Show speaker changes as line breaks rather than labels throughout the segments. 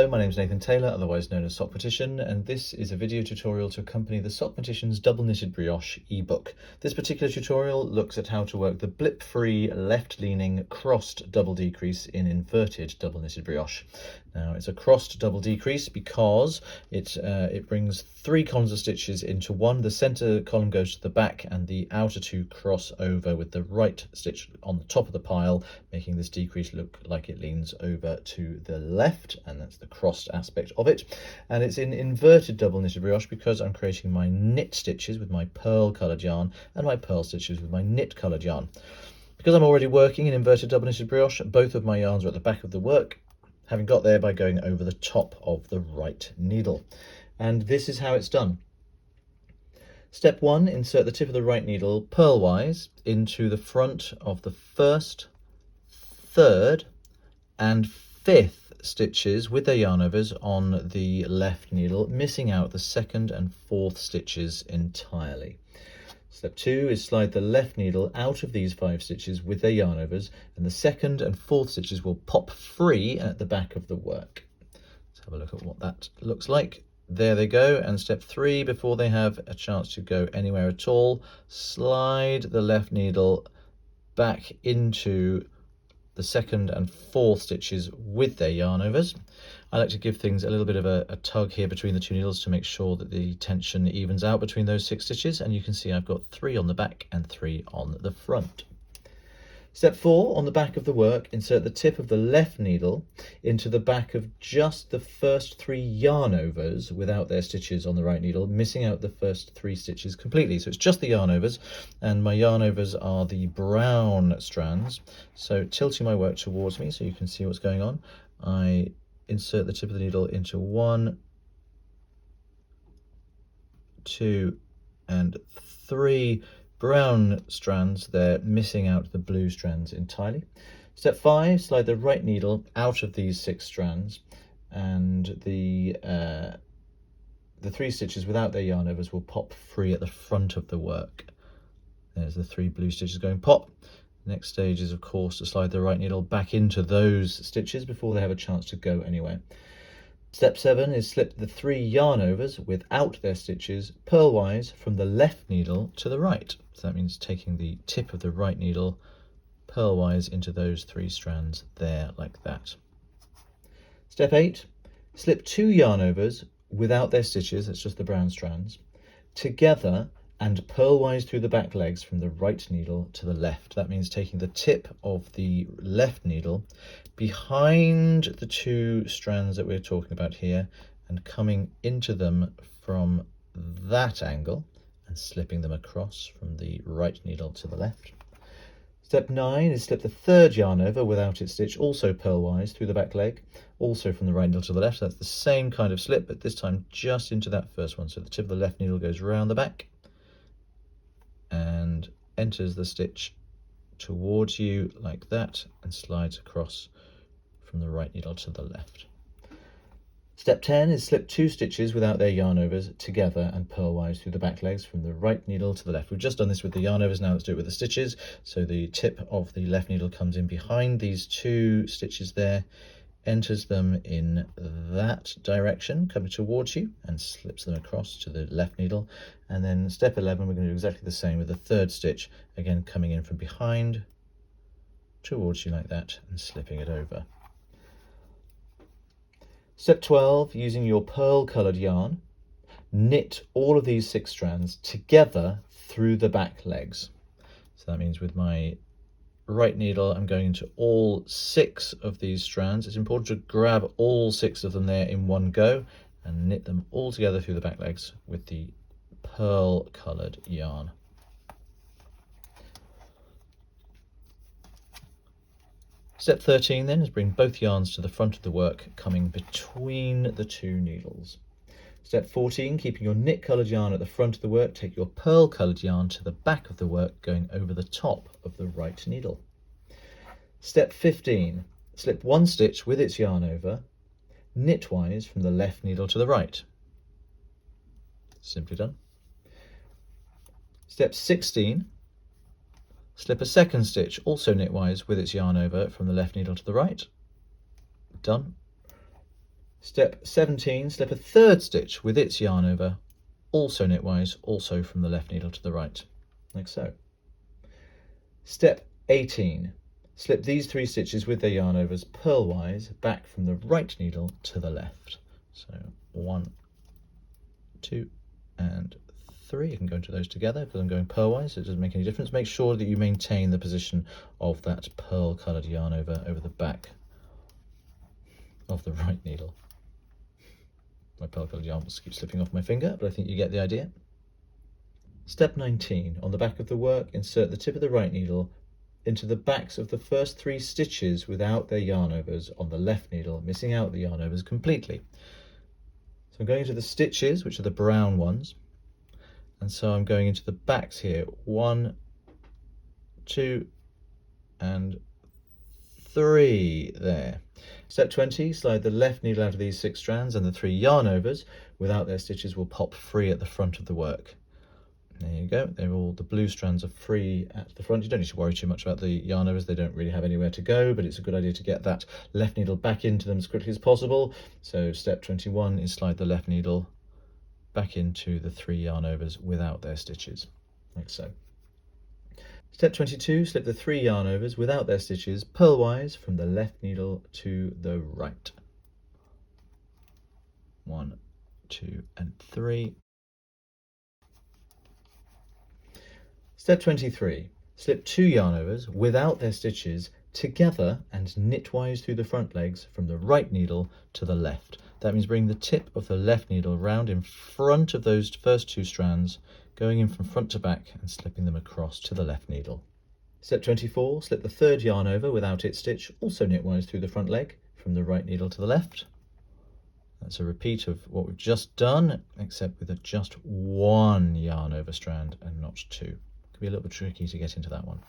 Hello, my name is Nathan Taylor, otherwise known as Sockmatician, and this is a video tutorial to accompany the Sockmatician's Double Knitted Brioche ebook. This particular tutorial looks at how to work the Blip-Free left-leaning crossed double decrease in inverted double knitted brioche. Now, it's a crossed double decrease because it brings 3 columns of stitches into one. The center column goes to the back and the outer 2 cross over with the right stitch on the top of the pile, making this decrease look like it leans over to the left, and that's the crossed aspect of it. And it's in inverted double knitted brioche because I'm creating my knit stitches with my pearl coloured yarn and my pearl stitches with my knit coloured yarn. Because I'm already working in inverted double knitted brioche, both of my yarns are at the back of the work, having got there by going over the top of the right needle. And this is how it's done. Step 1, insert the tip of the right needle purlwise into the front of the first, third and fifth stitches with their yarn overs on the left needle, missing out the second and fourth stitches entirely. Step 2 is slide the left needle out of these 5 stitches with their yarn overs, and the second and fourth stitches will pop free at the back of the work. Let's have a look at what that looks like. There they go. And step 3, before they have a chance to go anywhere at all, slide the left needle back into the second and fourth stitches with their yarn overs. I like to give things a little bit of a tug here between the 2 needles to make sure that the tension evens out between those 6 stitches, and you can see I've got 3 on the back and 3 on the front. Step 4, on the back of the work, insert the tip of the left needle into the back of just the first 3 yarn overs without their stitches on the right needle, missing out the first 3 stitches completely. So it's just the yarn overs, and my yarn overs are the brown strands. So tilting my work towards me so you can see what's going on, I insert the tip of the needle into 1, 2 and 3 brown strands there, missing out the blue strands entirely. Step 5, slide the right needle out of these 6 strands, and the 3 stitches without their yarn overs will pop free at the front of the work. There's the 3 blue stitches going pop. The next stage is, of course, to slide the right needle back into those stitches before they have a chance to go anywhere. Step 7 is slip the 3 yarn overs without their stitches purlwise from the left needle to the right. So that means taking the tip of the right needle purlwise into those 3 strands there, like that. Step 8, slip 2 yarn overs without their stitches, that's just the brown strands, together and purlwise through the back legs from the right needle to the left. That means taking the tip of the left needle behind the 2 strands that we're talking about here and coming into them from that angle and slipping them across from the right needle to the left. Step 9 is slip the 3rd yarn over without its stitch, also purlwise through the back leg, also from the right needle to the left. That's the same kind of slip, but this time just into that first one. So the tip of the left needle goes around the back and enters the stitch towards you like that and slides across from the right needle to the left. Step 10 is slip 2 stitches without their yarn overs together and purlwise through the back legs from the right needle to the left. We've just done this with the yarn overs, now let's do it with the stitches. So the tip of the left needle comes in behind these 2 stitches there, enters them in that direction coming towards you and slips them across to the left needle. And then step 11, we're going to do exactly the same with the 3rd stitch, again coming in from behind towards you like that and slipping it over. Step 12, using your pearl coloured yarn, knit all of these 6 strands together through the back legs. So that means with my right needle I'm going into all 6 of these strands. It's important to grab all 6 of them there in one go and knit them all together through the back legs with the pearl coloured yarn. Step 13 then is bring both yarns to the front of the work, coming between the 2 needles. Step 14, keeping your knit coloured yarn at the front of the work, take your pearl coloured yarn to the back of the work, going over the top of the right needle. Step 15, slip 1 stitch with its yarn over, knitwise from the left needle to the right. Simply done. Step 16, slip a 2nd stitch, also knitwise with its yarn over from the left needle to the right. Done. Step 17, slip a third stitch with its yarn over, also knitwise, also from the left needle to the right, like so. Step 18, slip these 3 stitches with their yarn overs purlwise back from the right needle to the left. So 1, 2 and 3. You can go into those together because I'm going purlwise, so it doesn't make any difference. Make sure that you maintain the position of that pearl coloured yarn over the back of the right needle. My pearl coloured yarn will keep slipping off my finger, but I think you get the idea. Step 19, on the back of the work, insert the tip of the right needle into the backs of the first 3 stitches without their yarn overs on the left needle, missing out the yarn overs completely. So I'm going into the stitches, which are the brown ones, and so I'm going into the backs here, 1, 2 and 3 there. Step 20, slide the left needle out of these 6 strands and the 3 yarn overs without their stitches will pop free at the front of the work. There you go, they're all, the blue strands are free at the front. You don't need to worry too much about the yarn overs, they don't really have anywhere to go, but it's a good idea to get that left needle back into them as quickly as possible. So step 21 is slide the left needle back into the 3 yarn overs without their stitches, like so. Step 22, slip the 3 yarn overs without their stitches purlwise from the left needle to the right. 1, 2 and 3. Step 23, slip 2 yarn overs without their stitches together and knitwise through the front legs from the right needle to the left. That means bring the tip of the left needle round in front of those first 2 strands, going in from front to back and slipping them across to the left needle. Step 24, slip the 3rd yarn over without its stitch, also knitwise through the front leg from the right needle to the left. That's a repeat of what we've just done, except with just 1 yarn over strand and not 2. Could be a little bit tricky to get into that one.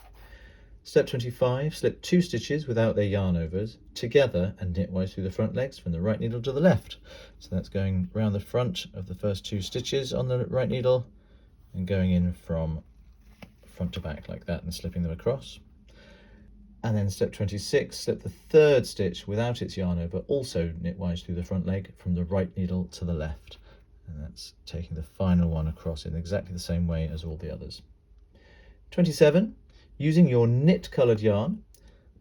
Step 25, slip 2 stitches without their yarn overs together and knitwise through the front legs from the right needle to the left. So that's going round the front of the first 2 stitches on the right needle and going in from front to back like that and slipping them across. And then step 26, slip the 3rd stitch without its yarn over, also knitwise through the front leg from the right needle to the left. And that's taking the final one across in exactly the same way as all the others. 27, using your knit coloured yarn,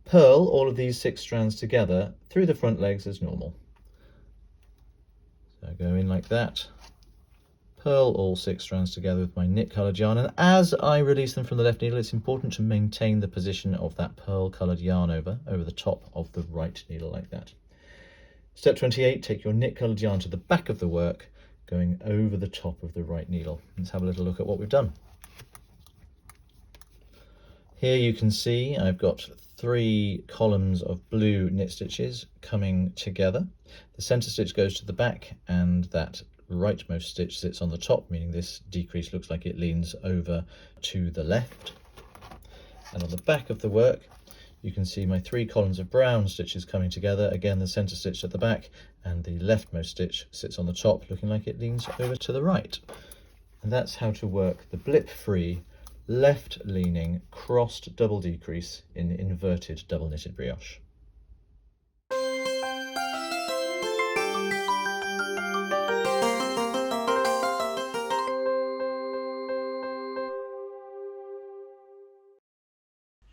purl all of these 6 strands together through the front legs as normal. So go in like that, purl all 6 strands together with my knit coloured yarn, and as I release them from the left needle, it's important to maintain the position of that pearl coloured yarn over the top of the right needle like that. Step 28, take your knit coloured yarn to the back of the work, going over the top of the right needle. Let's have a little look at what we've done. Here you can see I've got 3 columns of blue knit stitches coming together. The centre stitch goes to the back and that rightmost stitch sits on the top, meaning this decrease looks like it leans over to the left. And on the back of the work you can see my 3 columns of brown stitches coming together. Again, the centre stitch at the back and the leftmost stitch sits on the top, looking like it leans over to the right. And that's how to work the Blip-Free left leaning crossed double decrease in inverted double knitted brioche.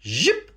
Zip!